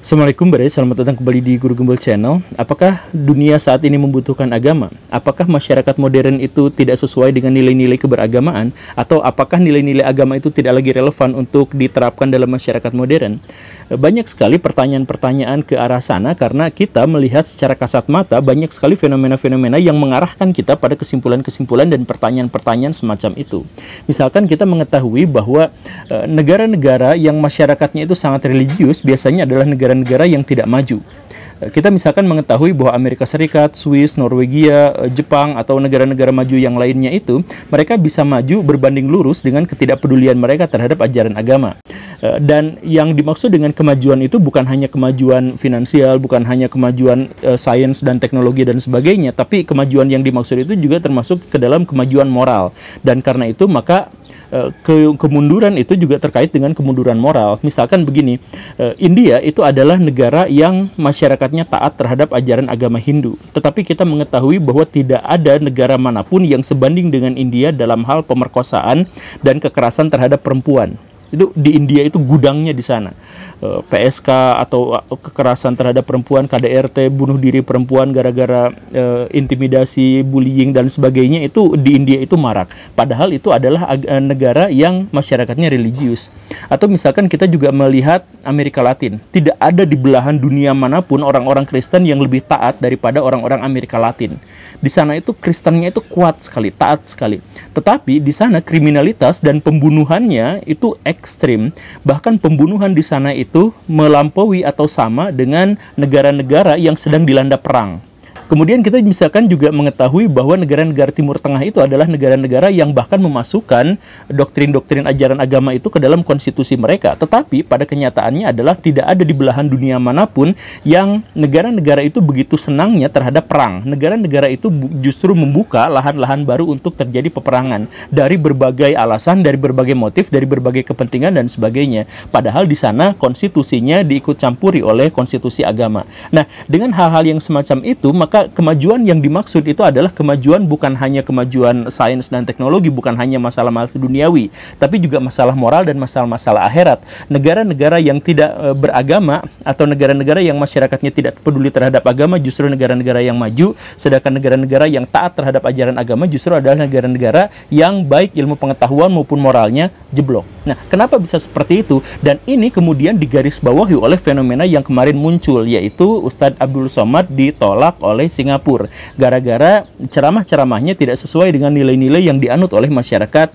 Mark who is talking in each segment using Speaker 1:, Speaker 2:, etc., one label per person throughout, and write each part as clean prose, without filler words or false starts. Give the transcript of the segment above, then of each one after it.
Speaker 1: Assalamualaikum selamat datang kembali di Guru Gembel Channel. Apakah dunia saat ini membutuhkan agama? Apakah masyarakat modern itu tidak sesuai dengan nilai-nilai keberagamaan? Atau apakah nilai-nilai agama itu tidak lagi relevan untuk diterapkan dalam masyarakat modern? Banyak sekali pertanyaan-pertanyaan ke arah sana karena kita melihat secara kasat mata banyak sekali fenomena-fenomena yang mengarahkan kita pada kesimpulan-kesimpulan dan pertanyaan-pertanyaan semacam itu. Misalkan kita mengetahui bahwa negara-negara yang masyarakatnya itu sangat religius biasanya adalah negara-negara yang tidak maju. Kita misalkan mengetahui bahwa Amerika Serikat, Swiss, Norwegia, Jepang, atau negara-negara maju yang lainnya itu, mereka bisa maju berbanding lurus dengan ketidakpedulian mereka terhadap ajaran agama. Dan yang dimaksud dengan kemajuan itu bukan hanya kemajuan finansial, bukan hanya kemajuan sains dan teknologi dan sebagainya, tapi kemajuan yang dimaksud itu juga termasuk ke dalam kemajuan moral. Dan karena itu maka kemunduran itu juga terkait dengan kemunduran moral. Misalkan begini, India itu adalah negara yang masyarakatnya taat terhadap ajaran agama Hindu. Tetapi kita mengetahui bahwa tidak ada negara manapun yang sebanding dengan India dalam hal pemerkosaan dan kekerasan terhadap perempuan. Itu di India itu gudangnya di sana. PSK atau kekerasan terhadap perempuan, KDRT, bunuh diri perempuan gara-gara intimidasi, bullying dan sebagainya itu di India itu marak. Padahal itu adalah negara yang masyarakatnya religius. Atau misalkan kita juga melihat Amerika Latin. Tidak ada di belahan dunia manapun orang-orang Kristen yang lebih taat daripada orang-orang Amerika Latin. Di sana itu Kristennya itu kuat sekali, taat sekali. Tetapi di sana kriminalitas dan pembunuhannya itu ekstrim. Bahkan pembunuhan di sana itu melampaui atau sama dengan negara-negara yang sedang dilanda perang. Kemudian kita misalkan juga mengetahui bahwa negara-negara Timur Tengah itu adalah negara-negara yang bahkan memasukkan doktrin-doktrin ajaran agama itu ke dalam konstitusi mereka. Tetapi pada kenyataannya adalah tidak ada di belahan dunia manapun yang negara-negara itu begitu senangnya terhadap perang. Negara-negara itu justru membuka lahan-lahan baru untuk terjadi peperangan dari berbagai alasan, dari berbagai motif, dari berbagai kepentingan dan sebagainya. Padahal di sana konstitusinya diikut campuri oleh konstitusi agama. Nah, dengan hal-hal yang semacam itu, maka kemajuan yang dimaksud itu adalah kemajuan bukan hanya kemajuan sains dan teknologi, bukan hanya masalah-masalah duniawi, tapi juga masalah moral dan masalah-masalah akhirat. Negara-negara yang tidak beragama atau negara-negara yang masyarakatnya tidak peduli terhadap agama justru negara-negara yang maju, sedangkan negara-negara yang taat terhadap ajaran agama justru adalah negara-negara yang baik ilmu pengetahuan maupun moralnya jeblok. Nah, kenapa bisa seperti itu? Dan ini kemudian digarisbawahi oleh fenomena yang kemarin muncul, yaitu Ustadz Abdul Somad ditolak oleh Singapura gara-gara ceramah-ceramahnya tidak sesuai dengan nilai-nilai yang dianut oleh masyarakat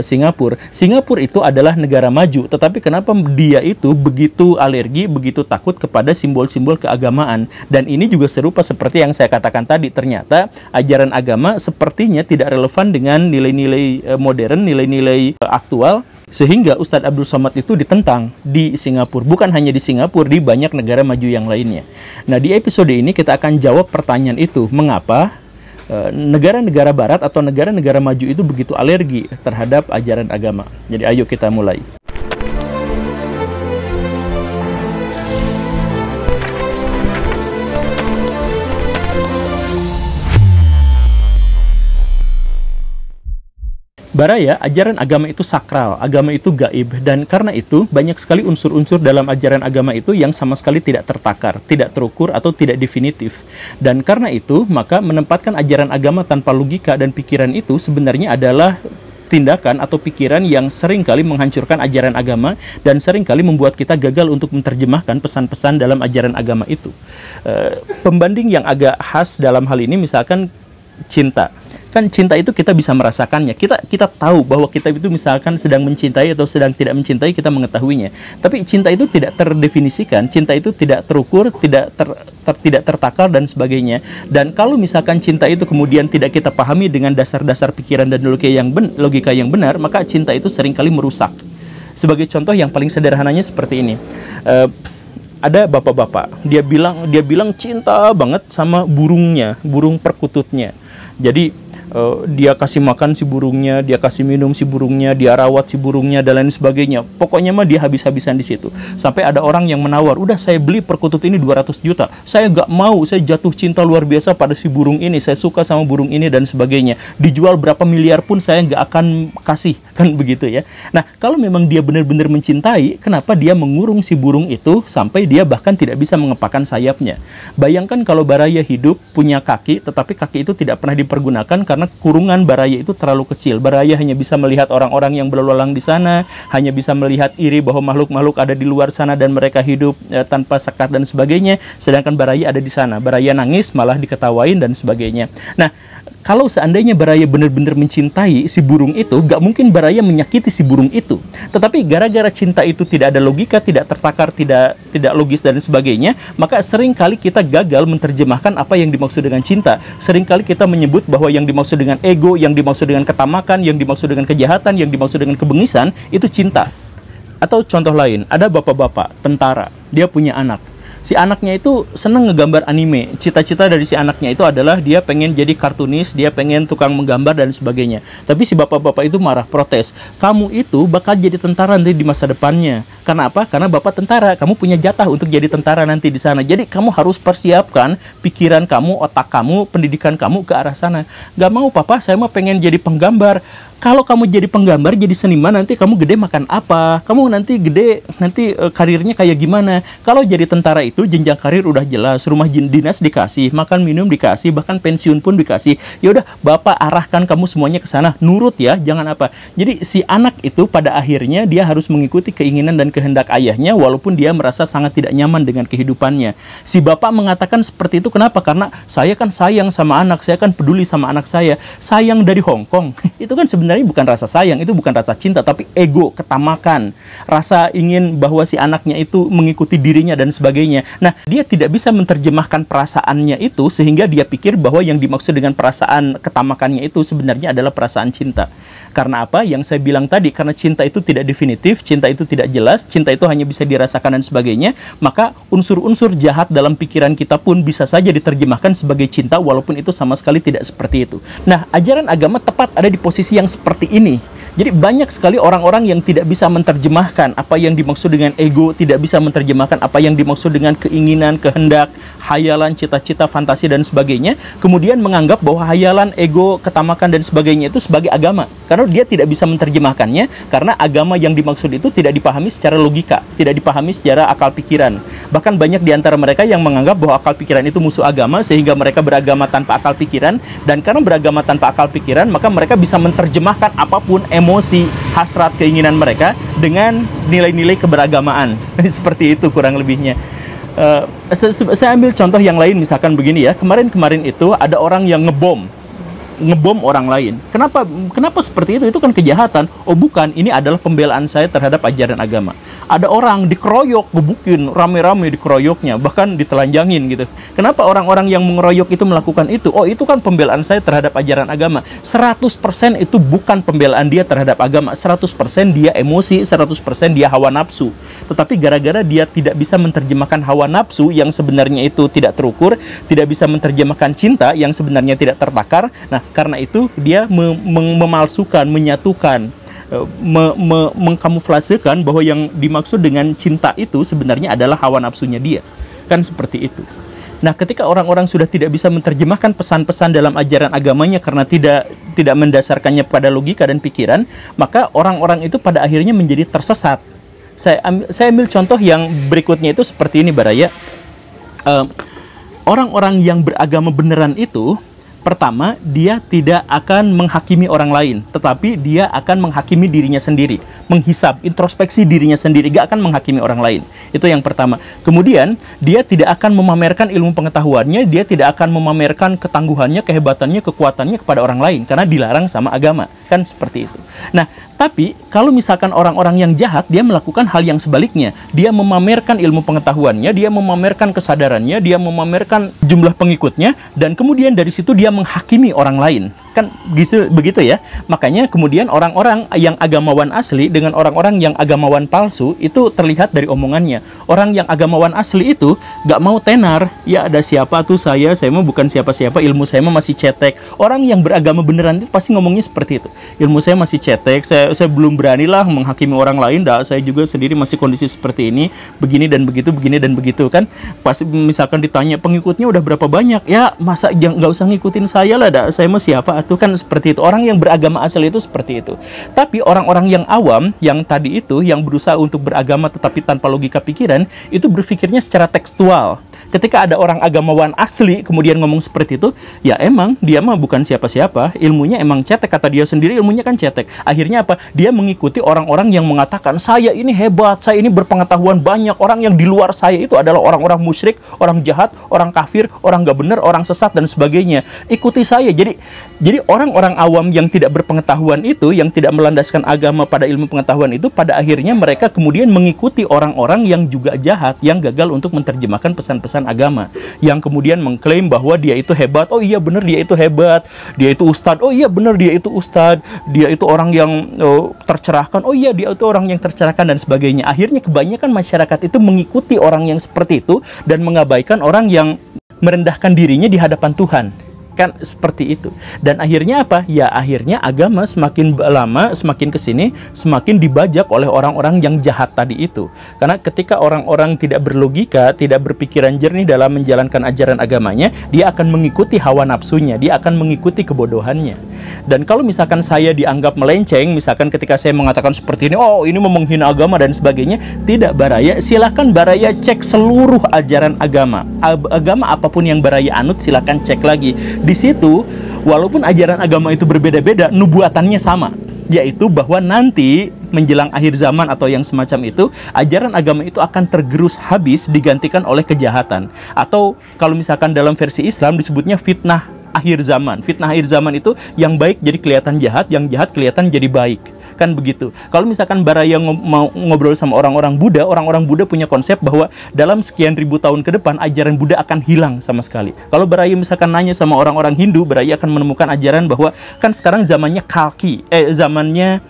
Speaker 1: Singapura. Singapura itu adalah negara maju, tetapi kenapa dia itu begitu alergi, begitu takut kepada simbol-simbol keagamaan? Dan ini juga serupa seperti yang saya katakan tadi, ternyata ajaran agama sepertinya tidak relevan dengan nilai-nilai modern, nilai-nilai aktual, sehingga Ustadz Abdul Somad itu ditentang di Singapura. Bukan hanya di Singapura, di banyak negara maju yang lainnya. Nah, di episode ini kita akan jawab pertanyaan itu. Mengapa negara-negara barat atau negara-negara maju itu begitu alergi terhadap ajaran agama? Jadi ayo kita mulai. Baraya, ajaran agama itu sakral, agama itu gaib, dan karena itu banyak sekali unsur-unsur dalam ajaran agama itu yang sama sekali tidak tertakar, tidak terukur, atau tidak definitif. Dan karena itu, maka menempatkan ajaran agama tanpa logika dan pikiran itu sebenarnya adalah tindakan atau pikiran yang seringkali menghancurkan ajaran agama dan seringkali membuat kita gagal untuk menerjemahkan pesan-pesan dalam ajaran agama itu. Pembanding yang agak khas dalam hal ini misalkan cinta. Kan cinta itu kita bisa merasakannya. Kita tahu bahwa kita itu misalkan sedang mencintai atau sedang tidak mencintai, kita mengetahuinya. Tapi cinta itu tidak terdefinisikan, cinta itu tidak terukur, tidak tertakar dan sebagainya. Dan kalau misalkan cinta itu kemudian tidak kita pahami dengan dasar-dasar pikiran dan logika yang benar, maka cinta itu seringkali merusak. Sebagai contoh yang paling sederhananya seperti ini. Ada bapak-bapak, dia bilang cinta banget sama burungnya, burung perkututnya. Jadi Dia kasih makan si burungnya, dia kasih minum si burungnya, dia rawat si burungnya dan lain sebagainya. Pokoknya mah dia habis-habisan di situ. Sampai ada orang yang menawar, udah saya beli perkutut ini 200 juta. Saya nggak mau, saya jatuh cinta luar biasa pada si burung ini. Saya suka sama burung ini dan sebagainya. Dijual berapa miliar pun saya nggak akan kasih, kan begitu ya. Nah, kalau memang dia benar-benar mencintai, kenapa dia mengurung si burung itu sampai dia bahkan tidak bisa mengepakkan sayapnya? Bayangkan kalau Baraya hidup punya kaki, tetapi kaki itu tidak pernah dipergunakan karena kurungan Baraya itu terlalu kecil. Baraya hanya bisa melihat orang-orang yang berlalu lalang di sana, hanya bisa melihat iri bahwa makhluk-makhluk ada di luar sana dan mereka hidup tanpa sekat dan sebagainya, sedangkan Baraya ada di sana. Baraya nangis malah diketawain dan sebagainya. Nah, kalau seandainya Baraya benar-benar mencintai si burung itu, gak mungkin Baraya menyakiti si burung itu. Tetapi gara-gara cinta itu tidak ada logika, tidak tertakar, tidak logis dan sebagainya, maka seringkali kita gagal menerjemahkan apa yang dimaksud dengan cinta. Seringkali kita menyebut bahwa yang dimaksud dengan ego, yang dimaksud dengan ketamakan, yang dimaksud dengan kejahatan, yang dimaksud dengan kebengisan, itu cinta. Atau contoh lain, ada bapak-bapak, tentara, dia punya anak. Si anaknya itu seneng ngegambar anime. Cita-cita dari si anaknya itu adalah dia pengen jadi kartunis, dia pengen tukang menggambar dan sebagainya. Tapi si bapak-bapak itu marah, protes. Kamu itu bakal jadi tentara nanti di masa depannya. Karena apa? Karena bapak tentara, kamu punya jatah untuk jadi tentara nanti di sana. Jadi kamu harus persiapkan pikiran kamu, otak kamu, pendidikan kamu ke arah sana. Gak mau papa, saya mah pengen jadi penggambar. Kalau kamu jadi penggambar, jadi seniman, nanti kamu gede makan apa? Kamu nanti gede, karirnya kayak gimana? Kalau jadi tentara itu jenjang karir udah jelas, rumah dinas dikasih, makan minum dikasih, bahkan pensiun pun dikasih. Ya udah, bapak arahkan kamu semuanya ke sana, nurut ya, jangan apa. Jadi si anak itu pada akhirnya dia harus mengikuti keinginan dan kehendak ayahnya, walaupun dia merasa sangat tidak nyaman dengan kehidupannya. Si bapak mengatakan seperti itu kenapa? Karena saya kan sayang sama anak, saya kan peduli sama anak saya. Sayang dari Hong Kong, itu kan sebenarnya bukan rasa sayang, itu bukan rasa cinta, tapi ego, ketamakan, rasa ingin bahwa si anaknya itu mengikuti dirinya dan sebagainya. Nah, dia tidak bisa menerjemahkan perasaannya itu sehingga dia pikir bahwa yang dimaksud dengan perasaan ketamakannya itu sebenarnya adalah perasaan cinta. Karena apa? Yang saya bilang tadi, karena cinta itu tidak definitif, cinta itu tidak jelas, cinta itu hanya bisa dirasakan dan sebagainya, maka unsur-unsur jahat dalam pikiran kita pun bisa saja diterjemahkan sebagai cinta walaupun itu sama sekali tidak seperti itu. Nah, ajaran agama tepat ada di posisi yang seperti ini. Jadi banyak sekali orang-orang yang tidak bisa menerjemahkan apa yang dimaksud dengan ego, tidak bisa menerjemahkan apa yang dimaksud dengan keinginan, kehendak, hayalan, cita-cita, fantasi dan sebagainya, kemudian menganggap bahwa hayalan, ego, ketamakan dan sebagainya itu sebagai agama. Karena dia tidak bisa menerjemahkannya, karena agama yang dimaksud itu tidak dipahami secara logika, tidak dipahami secara akal pikiran. Bahkan banyak di antara mereka yang menganggap bahwa akal pikiran itu musuh agama, sehingga mereka beragama tanpa akal pikiran, dan karena beragama tanpa akal pikiran, maka mereka bisa menerjemahkan apapun emosi, hasrat, keinginan mereka dengan nilai-nilai keberagamaan. Seperti itu kurang lebihnya. Saya ambil contoh yang lain, misalkan begini ya. Kemarin itu ada orang yang ngebom orang lain. Kenapa seperti itu? Itu kan kejahatan. Oh bukan, ini adalah pembelaan saya terhadap ajaran agama. Ada orang dikeroyok, gebukin, rame-rame dikeroyoknya, bahkan ditelanjangin gitu. Kenapa orang-orang yang mengeroyok itu melakukan itu? Oh itu kan pembelaan saya terhadap ajaran agama. 100% itu bukan pembelaan dia terhadap agama. 100% dia emosi, 100% dia hawa nafsu. Tetapi gara-gara dia tidak bisa menerjemahkan hawa nafsu yang sebenarnya itu tidak terukur, tidak bisa menerjemahkan cinta yang sebenarnya tidak tertakar. Nah, karena itu dia memalsukan, menyatukan, mengkamuflasekan bahwa yang dimaksud dengan cinta itu sebenarnya adalah hawa nafsunya dia. Kan seperti itu. Nah, ketika orang-orang sudah tidak bisa menerjemahkan pesan-pesan dalam ajaran agamanya karena tidak mendasarkannya pada logika dan pikiran, maka orang-orang itu pada akhirnya menjadi tersesat. Saya ambil contoh yang berikutnya itu seperti ini, Baraya. Orang-orang yang beragama beneran itu, pertama, dia tidak akan menghakimi orang lain, tetapi dia akan menghakimi dirinya sendiri, menghisap, introspeksi dirinya sendiri, gak akan menghakimi orang lain. Itu yang pertama. Kemudian, dia tidak akan memamerkan ilmu pengetahuannya, dia tidak akan memamerkan ketangguhannya, kehebatannya, kekuatannya kepada orang lain, karena dilarang sama agama. Kan seperti itu. Nah, tapi kalau misalkan orang-orang yang jahat, dia melakukan hal yang sebaliknya. Dia memamerkan ilmu pengetahuannya, dia memamerkan kesadarannya, dia memamerkan jumlah pengikutnya, dan kemudian dari situ dia menghakimi orang lain. Kan begitu ya. Makanya kemudian orang-orang yang agamawan asli dengan orang-orang yang agamawan palsu itu terlihat dari omongannya. Orang yang agamawan asli itu gak mau tenar. Ya ada siapa tuh saya mah bukan siapa-siapa, ilmu saya mah masih cetek. Orang yang beragama beneran itu pasti ngomongnya seperti itu. Ilmu saya masih cetek, saya belum beranilah menghakimi orang lain, saya juga sendiri masih kondisi seperti ini, begini dan begitu kan. Pasti misalkan ditanya pengikutnya udah berapa banyak, ya masa nggak usah ngikutin saya lah, saya mah siapa. Itu kan seperti itu. Orang yang beragama asli itu seperti itu. Tapi orang-orang yang awam, yang tadi itu, yang berusaha untuk beragama tetapi tanpa logika pikiran, itu berpikirnya secara tekstual. Ketika ada orang agamawan asli kemudian ngomong seperti itu, ya emang dia mah bukan siapa-siapa, ilmunya emang cetek, kata dia sendiri ilmunya kan cetek. Akhirnya apa? Dia mengikuti orang-orang yang mengatakan saya ini hebat, saya ini berpengetahuan banyak, orang yang di luar saya itu adalah orang-orang musyrik, orang jahat, orang kafir, orang gak benar, orang sesat dan sebagainya. Ikuti saya. Jadi orang-orang awam yang tidak berpengetahuan itu, yang tidak melandaskan agama pada ilmu pengetahuan itu, pada akhirnya mereka kemudian mengikuti orang-orang yang juga jahat, yang gagal untuk menerjemahkan pesan-pesan agama, yang kemudian mengklaim bahwa dia itu hebat. Oh iya benar dia itu hebat, dia itu ustadz. Oh iya benar dia itu ustadz, dia itu orang yang tercerahkan. Oh iya dia itu orang yang tercerahkan dan sebagainya. Akhirnya kebanyakan masyarakat itu mengikuti orang yang seperti itu dan mengabaikan orang yang merendahkan dirinya di hadapan Tuhan. Kan seperti itu. Dan akhirnya apa? Ya akhirnya agama semakin lama, semakin kesini, semakin dibajak oleh orang-orang yang jahat tadi itu. Karena ketika orang-orang tidak berlogika, tidak berpikiran jernih dalam menjalankan ajaran agamanya, dia akan mengikuti hawa nafsunya, dia akan mengikuti kebodohannya. Dan kalau misalkan saya dianggap melenceng, misalkan ketika saya mengatakan seperti ini, oh ini menghina agama dan sebagainya, tidak Baraya, silahkan Baraya cek seluruh ajaran agama. Agama apapun yang Baraya anut, silahkan cek lagi. Di situ, walaupun ajaran agama itu berbeda-beda, nubuatannya sama, yaitu bahwa nanti menjelang akhir zaman atau yang semacam itu, ajaran agama itu akan tergerus habis, digantikan oleh kejahatan. Atau kalau misalkan dalam versi Islam disebutnya fitnah akhir zaman. Fitnah akhir zaman itu yang baik jadi kelihatan jahat, yang jahat kelihatan jadi baik. Kan begitu. Kalau misalkan Baraya mau ngobrol sama orang-orang Buddha punya konsep bahwa dalam sekian ribu tahun ke depan ajaran Buddha akan hilang sama sekali. Kalau Baraya misalkan nanya sama orang-orang Hindu, Baraya akan menemukan ajaran bahwa kan sekarang zamannya zamannya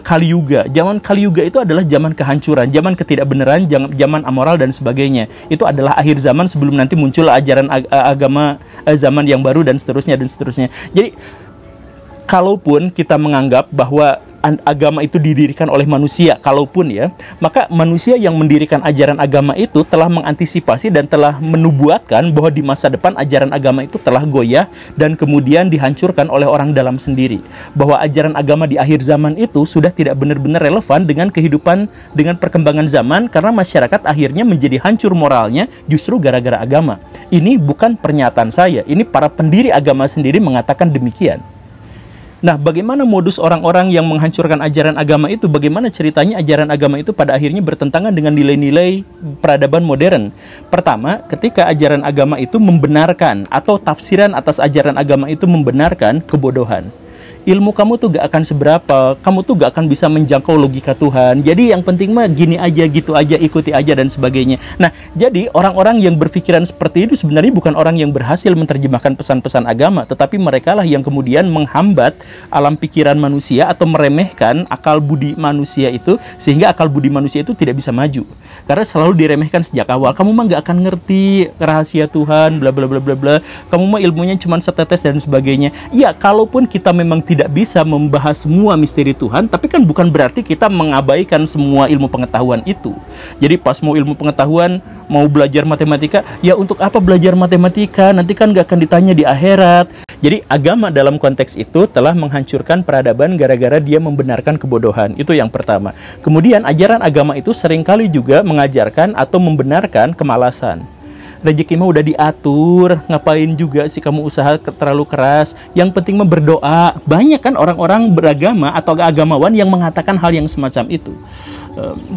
Speaker 1: Kali Yuga. Zaman Kali Yuga itu adalah zaman kehancuran, zaman ketidakbenaran, zaman amoral dan sebagainya. Itu adalah akhir zaman sebelum nanti muncul ajaran agama zaman yang baru dan seterusnya dan seterusnya. Jadi kalaupun kita menganggap bahwa agama itu didirikan oleh manusia, kalaupun ya, maka manusia yang mendirikan ajaran agama itu telah mengantisipasi dan telah menubuatkan bahwa di masa depan ajaran agama itu telah goyah dan kemudian dihancurkan oleh orang dalam sendiri. Bahwa ajaran agama di akhir zaman itu sudah tidak benar-benar relevan dengan kehidupan, dengan perkembangan zaman, karena masyarakat akhirnya menjadi hancur moralnya justru gara-gara agama. Ini bukan pernyataan saya, ini para pendiri agama sendiri mengatakan demikian. Nah, bagaimana modus orang-orang yang menghancurkan ajaran agama itu? Bagaimana ceritanya ajaran agama itu pada akhirnya bertentangan dengan nilai-nilai peradaban modern? Pertama, ketika ajaran agama itu membenarkan atau tafsiran atas ajaran agama itu membenarkan kebodohan. Ilmu kamu tuh gak akan seberapa, kamu tuh gak akan bisa menjangkau logika Tuhan. Jadi yang penting mah gini aja, gitu aja, ikuti aja dan sebagainya. Nah, jadi orang-orang yang berpikiran seperti itu sebenarnya bukan orang yang berhasil menerjemahkan pesan-pesan agama, tetapi mereka lah yang kemudian menghambat alam pikiran manusia atau meremehkan akal budi manusia itu, sehingga akal budi manusia itu tidak bisa maju. Karena selalu diremehkan sejak awal. Kamu mah gak akan ngerti rahasia Tuhan, bla bla bla bla bla. Kamu mah ilmunya cuma setetes dan sebagainya. Ya, kalaupun kita memang tidak bisa membahas semua misteri Tuhan, tapi kan bukan berarti kita mengabaikan semua ilmu pengetahuan itu. Jadi pas mau ilmu pengetahuan, mau belajar matematika, ya untuk apa belajar matematika? Nanti kan gak akan ditanya di akhirat. Jadi agama dalam konteks itu telah menghancurkan peradaban gara-gara dia membenarkan kebodohan. Itu yang pertama. Kemudian ajaran agama itu seringkali juga mengajarkan atau membenarkan kemalasan. Rezeki mah udah diatur, ngapain juga sih kamu usaha terlalu keras, yang penting mah berdoa. Banyak kan orang-orang beragama atau agamawan yang mengatakan hal yang semacam itu.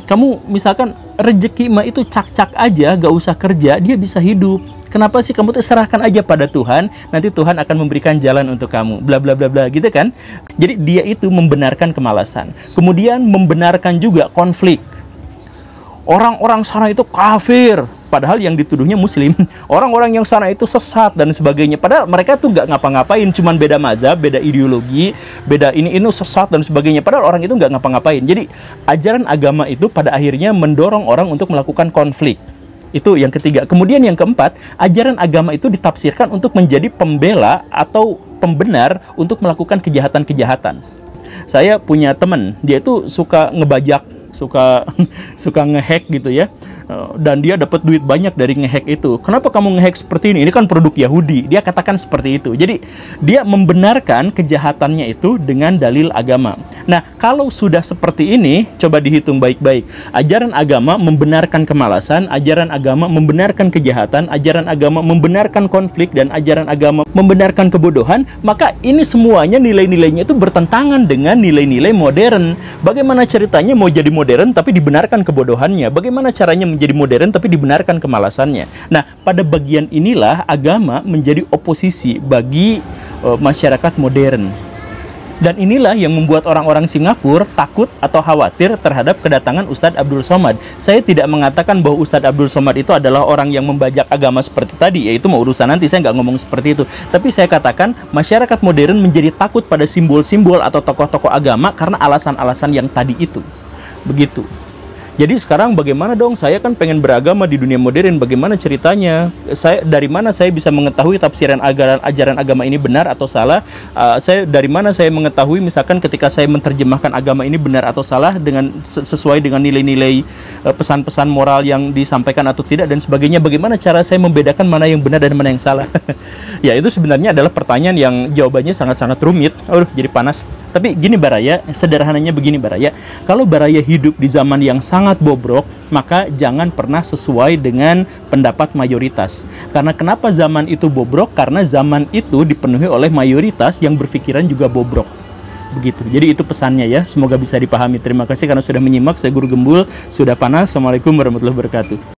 Speaker 1: Kamu misalkan rezeki mah itu cak-cak aja, gak usah kerja, dia bisa hidup. Kenapa sih kamu tuh serahkan aja pada Tuhan, nanti Tuhan akan memberikan jalan untuk kamu, bla bla bla bla, gitu kan. Jadi dia itu membenarkan kemalasan. Kemudian membenarkan juga konflik. Orang-orang sana itu kafir, padahal yang dituduhnya Muslim. Orang-orang yang sana itu sesat dan sebagainya, padahal mereka tuh nggak ngapa-ngapain, cuman beda mazhab, beda ideologi, beda ini sesat dan sebagainya, padahal orang itu nggak ngapa-ngapain. Jadi ajaran agama itu pada akhirnya mendorong orang untuk melakukan konflik. Itu yang ketiga. Kemudian yang keempat, ajaran agama itu ditafsirkan untuk menjadi pembela atau pembenar untuk melakukan kejahatan-kejahatan. Saya punya teman, dia itu suka ngebajak, suka ngehack gitu ya, dan dia dapat duit banyak dari ngehack itu. Kenapa kamu ngehack seperti ini? Ini kan produk Yahudi. Dia katakan seperti itu. Jadi dia membenarkan kejahatannya itu dengan dalil agama. Nah, kalau sudah seperti ini, coba dihitung baik-baik. Ajaran agama membenarkan kemalasan, ajaran agama membenarkan kejahatan, ajaran agama membenarkan konflik, dan ajaran agama membenarkan kebodohan, maka ini semuanya nilai-nilainya itu bertentangan dengan nilai-nilai modern. Bagaimana ceritanya mau jadi modern tapi dibenarkan kebodohannya? Bagaimana caranya menjadi modern tapi dibenarkan kemalasannya? Nah, pada bagian inilah agama menjadi oposisi bagi masyarakat modern. Dan inilah yang membuat orang-orang Singapura takut atau khawatir terhadap kedatangan Ustadz Abdul Somad. Saya tidak mengatakan bahwa Ustadz Abdul Somad itu adalah orang yang membajak agama seperti tadi, yaitu mau urusan nanti, saya nggak ngomong seperti itu. Tapi saya katakan masyarakat modern menjadi takut pada simbol-simbol atau tokoh-tokoh agama karena alasan-alasan yang tadi itu. Begitu. Jadi sekarang bagaimana dong? Saya kan pengen beragama di dunia modern. Bagaimana ceritanya? Dari mana saya bisa mengetahui tafsiran ajaran agama ini benar atau salah? Dari mana saya mengetahui misalkan ketika saya menerjemahkan agama ini benar atau salah dengan sesuai dengan nilai-nilai pesan-pesan moral yang disampaikan atau tidak dan sebagainya? Bagaimana cara saya membedakan mana yang benar dan mana yang salah? Ya, itu sebenarnya adalah pertanyaan yang jawabannya sangat-sangat rumit. Aduh, jadi panas. Tapi gini Baraya, sederhananya begini Baraya, kalau Baraya hidup di zaman yang sangat bobrok, maka jangan pernah sesuai dengan pendapat mayoritas. Karena kenapa zaman itu bobrok? Karena zaman itu dipenuhi oleh mayoritas yang berpikiran juga bobrok. Begitu. Jadi itu pesannya ya, semoga bisa dipahami. Terima kasih karena sudah menyimak. Saya Guru Gembul, sudah panas. Assalamualaikum warahmatullahi wabarakatuh.